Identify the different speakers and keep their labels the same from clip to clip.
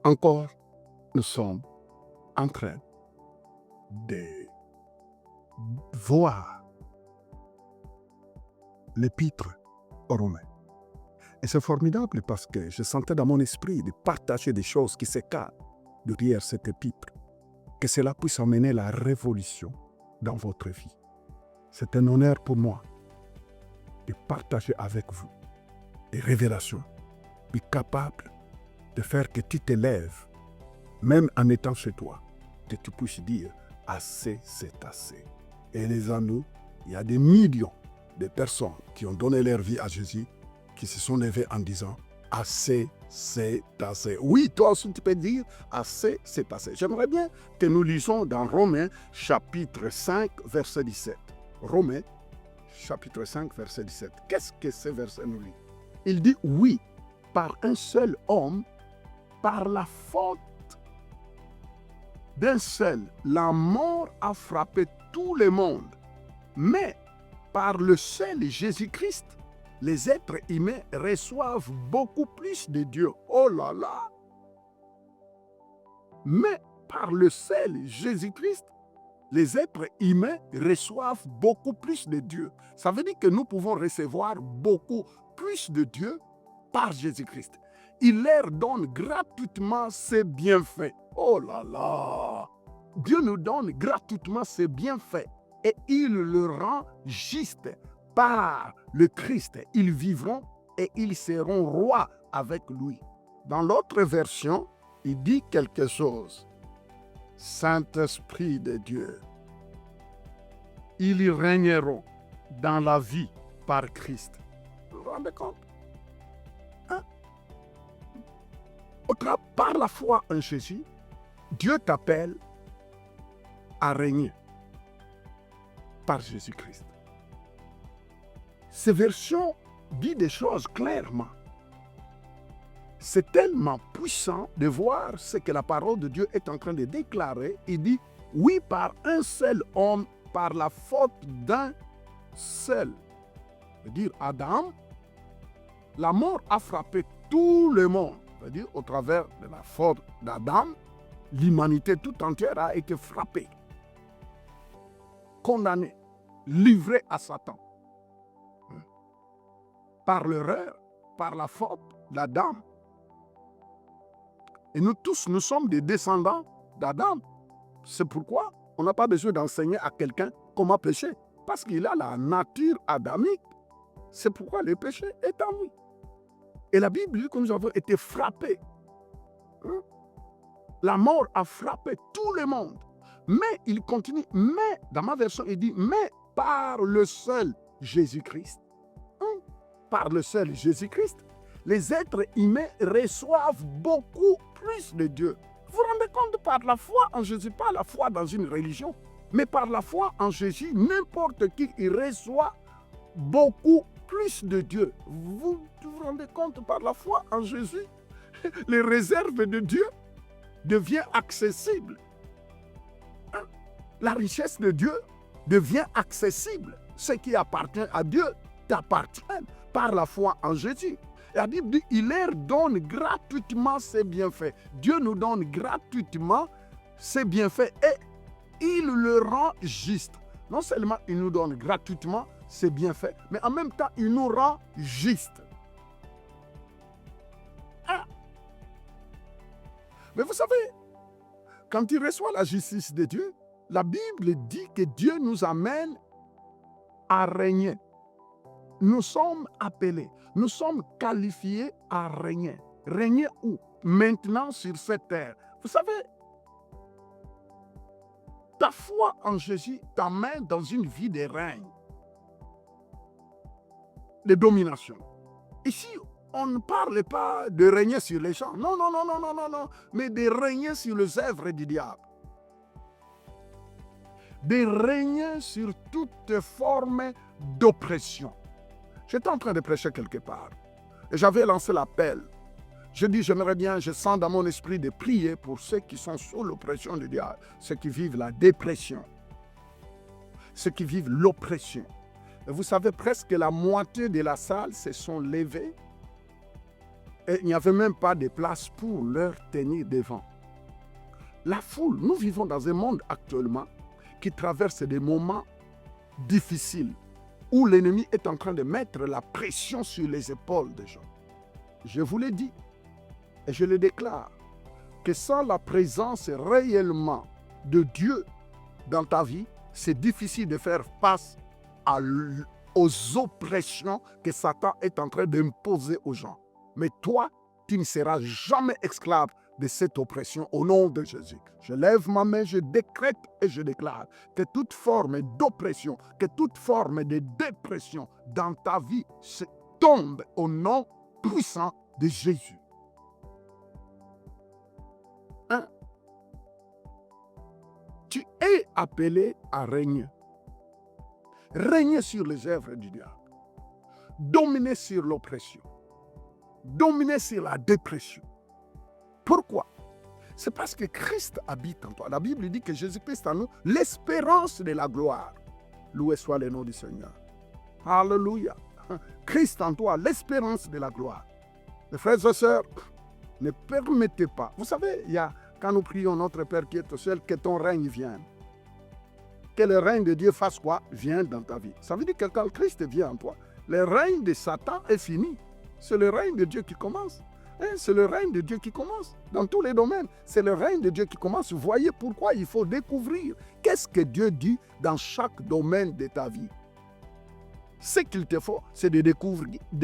Speaker 1: Encore, nous sommes en train de voir l'épître aux Romains. Et c'est formidable parce que je sentais dans mon esprit de partager des choses qui s'écartent derrière cet épître, que cela puisse amener la révolution dans votre vie. C'est un honneur pour moi de partager avec vous des révélations, puis capables de faire que tu t'élèves, même en étant chez toi, que tu puisses dire « assez, c'est assez ». Et les amis, il y a des millions de personnes qui ont donné leur vie à Jésus, qui se sont levées en disant « assez, c'est assez ». Oui, toi aussi tu peux dire « assez, c'est assez ». J'aimerais bien que nous lisons dans Romains chapitre 5, verset 17. Romains chapitre 5, verset 17. Qu'est-ce que ce verset nous dit? Il dit « oui, par un seul homme, par la faute d'un seul, la mort a frappé tout le monde. Mais par le seul Jésus-Christ, les êtres humains reçoivent beaucoup plus de Dieu. Oh là là! Mais par le seul Jésus-Christ, les êtres humains reçoivent beaucoup plus de Dieu. Ça veut dire que nous pouvons recevoir beaucoup plus de Dieu par Jésus-Christ. Il leur donne gratuitement ses bienfaits. Oh là là! Dieu nous donne gratuitement ses bienfaits et il le rend juste par le Christ. Ils vivront et ils seront rois avec lui. Dans l'autre version, il dit quelque chose. Saint-Esprit de Dieu, ils régneront dans la vie par Christ. Vous vous rendez compte? Par la foi en Jésus, Dieu t'appelle à régner par Jésus-Christ. Cette version dit des choses clairement. C'est tellement puissant de voir ce que la parole de Dieu est en train de déclarer. Il dit, oui, par un seul homme, par la faute d'un seul, c'est-à-dire Adam, la mort a frappé tout le monde. C'est-à-dire, au travers de la faute d'Adam, l'humanité tout entière a été frappée, condamnée, livrée à Satan. Par l'erreur, par la faute d'Adam. Et nous tous, nous sommes des descendants d'Adam. C'est pourquoi on n'a pas besoin d'enseigner à quelqu'un comment pécher. Parce qu'il a la nature adamique. C'est pourquoi le péché est en lui. Et la Bible dit que nous avons été frappés. La mort a frappé tout le monde. Mais il continue, mais, dans ma version, il dit, mais par le seul Jésus-Christ. Par le seul Jésus-Christ, les êtres humains reçoivent beaucoup plus de Dieu. Vous vous rendez compte, par la foi en Jésus, pas la foi dans une religion, mais par la foi en Jésus, n'importe qui il reçoit beaucoup plus de Dieu. Vous vous rendez compte, par la foi en Jésus, les réserves de Dieu deviennent accessibles. La richesse de Dieu devient accessible. Ce qui appartient à Dieu t'appartient par la foi en Jésus. Et la Bible dit, il leur donne gratuitement ses bienfaits. Dieu nous donne gratuitement ses bienfaits et il le rend juste. Non seulement il nous donne gratuitement ses bienfaits, mais en même temps, il nous rend juste. Mais vous savez, quand il reçoit la justice de Dieu, la Bible dit que Dieu nous amène à régner. Nous sommes appelés, nous sommes qualifiés à régner. Régner où? Maintenant sur cette terre. Vous savez, ta foi en Jésus t'amène dans une vie de règne, de domination. Ici, on ne parle pas de régner sur les gens. Non, non, non, non, non, non, non. Mais de régner sur les œuvres du diable. De régner sur toute forme d'oppression. J'étais en train de prêcher quelque part. Et j'avais lancé l'appel. Je dis, j'aimerais bien, je sens dans mon esprit de prier pour ceux qui sont sous l'oppression du diable. Ceux qui vivent la dépression. Ceux qui vivent l'oppression. Et vous savez, presque la moitié de la salle se sont levés Et il n'y avait même pas de place pour leur tenir devant. La foule, nous vivons dans un monde actuellement qui traverse des moments difficiles où l'ennemi est en train de mettre la pression sur les épaules des gens. Je vous l'ai dit et je le déclare que sans la présence réellement de Dieu dans ta vie, c'est difficile de faire face aux oppressions que Satan est en train d'imposer aux gens. Mais toi, tu ne seras jamais esclave de cette oppression au nom de Jésus. Je lève ma main, je décrète et je déclare que toute forme d'oppression, que toute forme de dépression dans ta vie se tombe au nom puissant de Jésus. Hein? Tu es appelé à régner. Régner sur les œuvres du diable. Dominer sur l'oppression. Dominer sur la dépression. Pourquoi? C'est parce que Christ habite en toi. La Bible dit que Jésus-Christ en nous, l'espérance de la gloire. Loué soit le nom du Seigneur. Alléluia. Christ en toi, l'espérance de la gloire. Mes frères et sœurs, ne permettez pas. Vous savez, quand nous prions notre Père qui est au ciel, que ton règne vienne. Que le règne de Dieu fasse quoi? Vienne dans ta vie. Ça veut dire que quand Christ vient en toi, le règne de Satan est fini. C'est le règne de Dieu qui commence. C'est le règne de Dieu qui commence dans tous les domaines. C'est le règne de Dieu qui commence. Vous voyez pourquoi il faut découvrir qu'est-ce que Dieu dit dans chaque domaine de ta vie. Ce qu'il te faut, c'est de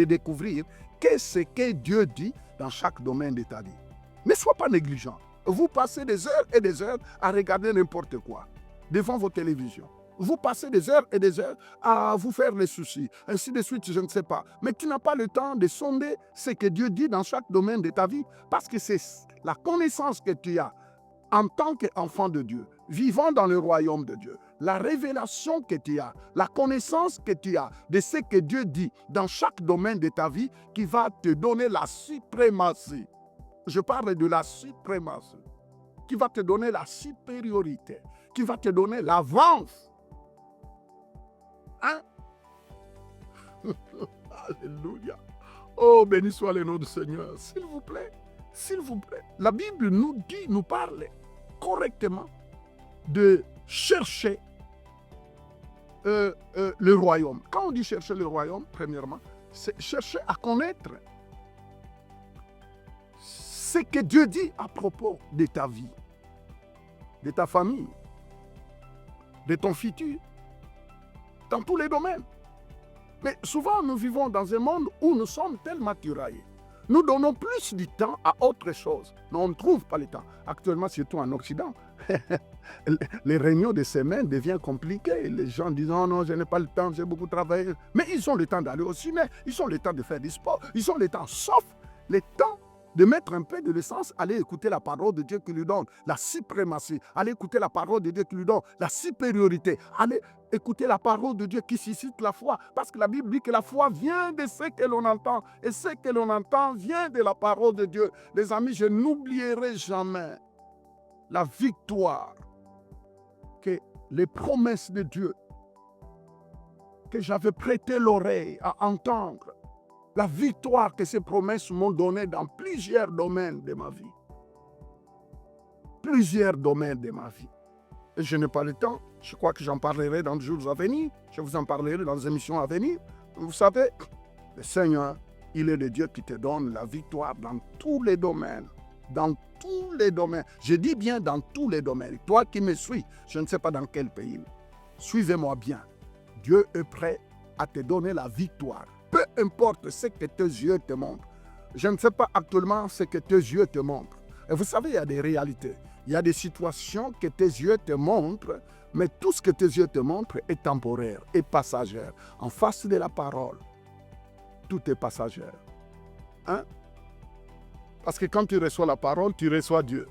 Speaker 1: découvrir qu'est-ce que Dieu dit dans chaque domaine de ta vie. Ne sois pas négligent. Vous passez des heures et des heures à regarder n'importe quoi devant vos télévisions. Vous passez des heures et des heures à vous faire les soucis, ainsi de suite, je ne sais pas. Mais tu n'as pas le temps de sonder ce que Dieu dit dans chaque domaine de ta vie, parce que c'est la connaissance que tu as en tant qu'enfant de Dieu, vivant dans le royaume de Dieu, la révélation que tu as, la connaissance que tu as de ce que Dieu dit dans chaque domaine de ta vie qui va te donner la suprématie. Je parle de la suprématie, qui va te donner la supériorité, qui va te donner l'avance. Hein? Alléluia. Oh, béni soit le nom du Seigneur. S'il vous plaît, s'il vous plaît. La Bible nous dit, nous parle correctement de chercher le royaume. Quand on dit chercher le royaume, premièrement, c'est chercher à connaître ce que Dieu dit à propos de ta vie, de ta famille, de ton futur, dans tous les domaines. Mais souvent, nous vivons dans un monde où nous sommes tellement tiraillés. Nous donnons plus du temps à autre chose, mais on ne trouve pas le temps. Actuellement, surtout en Occident, les réunions de semaine deviennent compliquées. Les gens disent « Oh non, je n'ai pas le temps, j'ai beaucoup travaillé. » Mais ils ont le temps d'aller au ciné, ils ont le temps de faire du sport, ils ont le temps, sauf le temps de mettre un peu de l'essence, aller écouter la parole de Dieu qui lui donne la suprématie, aller écouter la parole de Dieu qui lui donne la supériorité, aller écouter la parole de Dieu qui suscite la foi, parce que la Bible dit que la foi vient de ce que l'on entend, et ce que l'on entend vient de la parole de Dieu. Les amis, je n'oublierai jamais la victoire que les promesses de Dieu, que j'avais prêté l'oreille à entendre, la victoire que ces promesses m'ont donnée dans plusieurs domaines de ma vie. Plusieurs domaines de ma vie. Et je n'ai pas le temps. Je crois que j'en parlerai dans les jours à venir. Je vous en parlerai dans les émissions à venir. Vous savez, le Seigneur, il est le Dieu qui te donne la victoire dans tous les domaines. Dans tous les domaines. Je dis bien dans tous les domaines. Toi qui me suis, je ne sais pas dans quel pays. Suivez-moi bien. Dieu est prêt à te donner la victoire. Peu importe ce que tes yeux te montrent. Je ne sais pas actuellement ce que tes yeux te montrent. Et vous savez, il y a des réalités. Il y a des situations que tes yeux te montrent, mais tout ce que tes yeux te montrent est temporaire et passager. En face de la parole, tout est passager. Hein? Parce que quand tu reçois la parole, tu reçois Dieu.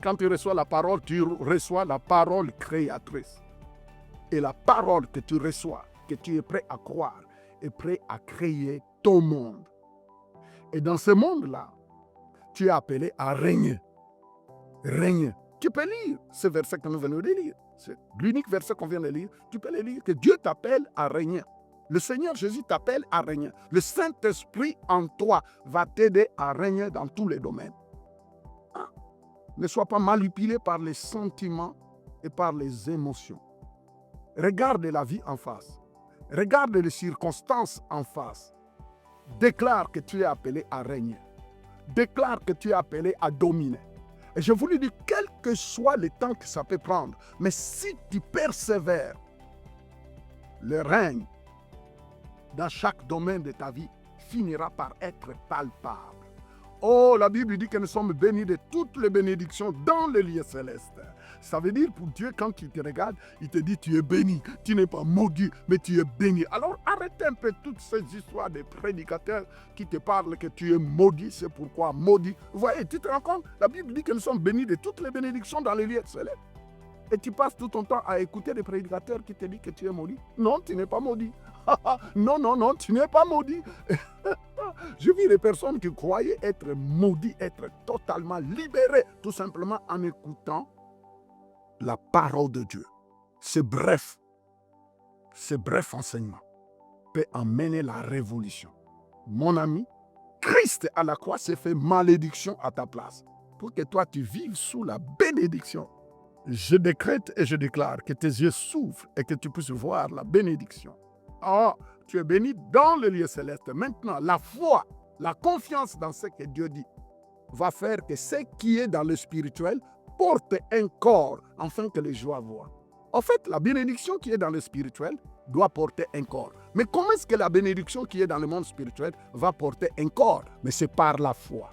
Speaker 1: Quand tu reçois la parole, tu reçois la parole créatrice. Et la parole que tu reçois, que tu es prêt à croire, est prêt à créer ton monde. Et dans ce monde-là, tu es appelé à régner. Régner. Tu peux lire ce verset que nous venons de lire. C'est l'unique verset qu'on vient de lire. Tu peux le lire, que Dieu t'appelle à régner. Le Seigneur Jésus t'appelle à régner. Le Saint-Esprit en toi va t'aider à régner dans tous les domaines. Hein? Ne sois pas manipulé par les sentiments et par les émotions. Regarde la vie en face. Regarde les circonstances en face. Déclare que tu es appelé à régner. Déclare que tu es appelé à dominer. Et je vous le dis, quel que soit le temps que ça peut prendre, mais si tu persévères, le règne dans chaque domaine de ta vie finira par être palpable. Oh, la Bible dit que nous sommes bénis de toutes les bénédictions dans le lieu céleste. Ça veut dire pour Dieu, quand il te regarde, il te dit tu es béni, tu n'es pas maudit, mais tu es béni. Alors arrête un peu toutes ces histoires de prédicateurs qui te parlent que tu es maudit, c'est pourquoi maudit. Vous voyez, tu te rends compte, la Bible dit que nous sommes bénis de toutes les bénédictions dans le lieu céleste. Et tu passes tout ton temps à écouter des prédicateurs qui te disent que tu es maudit. Non, tu n'es pas maudit. Non, non, non, tu n'es pas maudit. Je vis les personnes qui croyaient être maudites, être totalement libérées, tout simplement en écoutant la parole de Dieu. Ce bref enseignement peut amener la révolution. Mon ami, Christ à la croix s'est fait malédiction à ta place pour que toi tu vives sous la bénédiction. Je décrète et je déclare que tes yeux s'ouvrent et que tu puisses voir la bénédiction. Oh, tu es béni dans le lieu céleste. Maintenant, la foi, la confiance dans ce que Dieu dit va faire que ce qui est dans le spirituel porte un corps afin que les gens voient. En fait, la bénédiction qui est dans le spirituel doit porter un corps. Mais comment est-ce que la bénédiction qui est dans le monde spirituel va porter un corps? Mais c'est par la foi.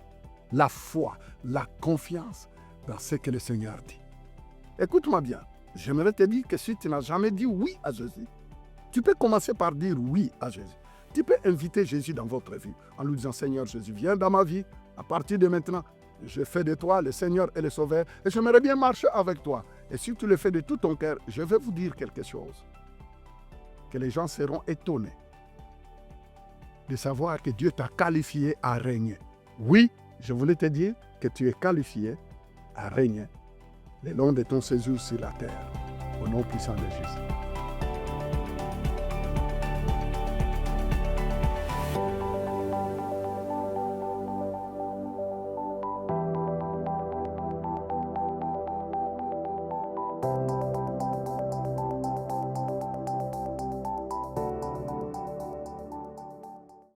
Speaker 1: La foi, la confiance dans ce que le Seigneur dit. Écoute-moi bien, j'aimerais te dire que si tu n'as jamais dit oui à Jésus, tu peux commencer par dire oui à Jésus. Tu peux inviter Jésus dans votre vie en lui disant, Seigneur Jésus, viens dans ma vie. À partir de maintenant, je fais de toi le Seigneur et le Sauveur et j'aimerais bien marcher avec toi. Et si tu le fais de tout ton cœur, je vais vous dire quelque chose. Que les gens seront étonnés de savoir que Dieu t'a qualifié à régner. Oui, je voulais te dire que tu es qualifié à régner le long de ton séjour sur la terre. Au nom puissant de Jésus.